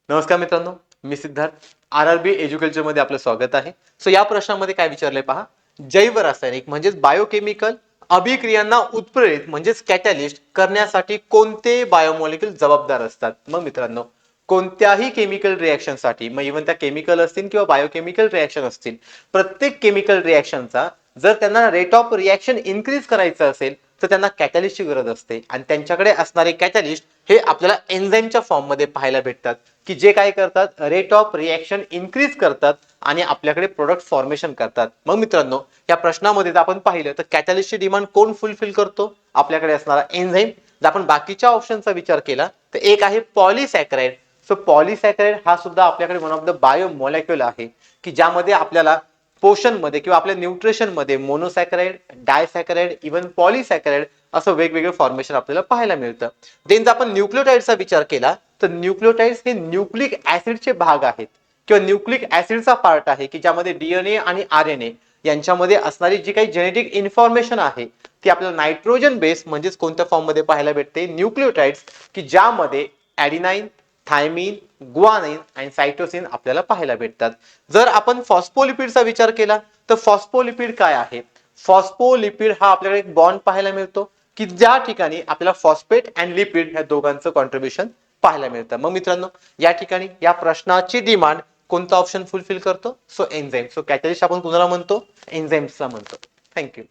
नमस्कार मित्रांनो, मी सिद्धार्थ. आर-आर-बी एज्युकल्चर मध्ये आपलं स्वागत आहे. सो या प्रश्नामध्ये काय विचारलंय पहा. जैव रासायनिक म्हणजेच बायोकेमिकल अभिक्रियांना उत्प्रेरित म्हणजेच कॅटॅलिस्ट करण्यासाठी कोणते बायोमॉलिक्यूल जबाबदार असतात? मग मित्रांनो, कोणत्याही केमिकल रिएक्शनसाठी मग इव्हन त्या केमिकल असतील किंवा बायोकेमिकल रिएक्शन असतील, प्रत्येक केमिकल रिएक्शनचा जर त्यांना रेट ऑफ रिएक्शन इन्क्रीज करायचं असेल तर त्यांना कॅटॅलिस्टची गरज असते आणि त्यांच्याकडे असणारे कॅटॅलिस्ट हे आपल्याला एन्झाईमच्या फॉर्म मध्ये पाहायला भेटतात की जे काय करतात, रेट ऑफ रिएक्शन इन्क्रीज करतात आणि आपल्याकडे प्रोडक्ट फॉर्मेशन करतात. मग मित्रांनो, या प्रश्नामध्ये जर आपण पाहिलं तर कॅटॅलिस्टची डिमांड कोण फुलफिल करतो? आपल्याकडे असणारा एन्झाईम. जर आपण बाकीच्या ऑप्शनचा विचार केला तर एक आहे पॉलिसॅकराइड. सो पॉलिसॅकराइड हा सुद्धा आपल्याकडे वन ऑफ द बायोमॉलिक्यूल आहे की ज्यामध्ये आपल्याला पोषण मध्ये किंवा आपल्या न्यूट्रिशन मध्ये मोनोसॅकराइड, डायसॅकराइड, इव्हन पॉलिसॅकराइड असं वेगवेगळे फॉर्मेशन आपल्याला पाहायला मिळतं. देन जर आपण न्यूक्लियोटाइडचा विचार केला तर न्यूक्लियोटाइड्स हे न्यूक्लिक ऍसिडचे भाग आहेत किंवा न्यूक्लिक ऍसिडचा पार्ट आहे की ज्यामध्ये डीएनए आणि आरएनए यांच्यामध्ये असणारी जी काही जेनेटिक इन्फॉर्मेशन आहे ती आपल्याला नायट्रोजन बेस म्हणजेच कोणत्या फॉर्म मध्ये पाहायला भेटते? न्यूक्लियोटाइड्स, की ज्यामध्ये ॲडिनाइन, थायमिन, गुआनाइन आणि सायटोसिन आपल्याला पाहायला भेटतात. जर आपण फॉस्फोलिपिडचा विचार केला तर फॉस्फोलिपिड काय आहे? फॉस्फोलिपिड हा आपल्याला एक बॉन्ड पाहायला मिळतो की ज्या ठिकाणी आपल्याला फॉस्फेट अँड लिपिड ह्या दोघांचं कॉन्ट्रीब्युशन पाहायला मिळतं. मग मित्रांनो, या ठिकाणी या प्रश्नाची डिमांड कोणता ऑप्शन फुलफिल करतो? So enzyme. सो कॅटॅलिस्ट आपण कुणाला म्हणतो? एन्झाईम्सला म्हणतो. थँक्यू.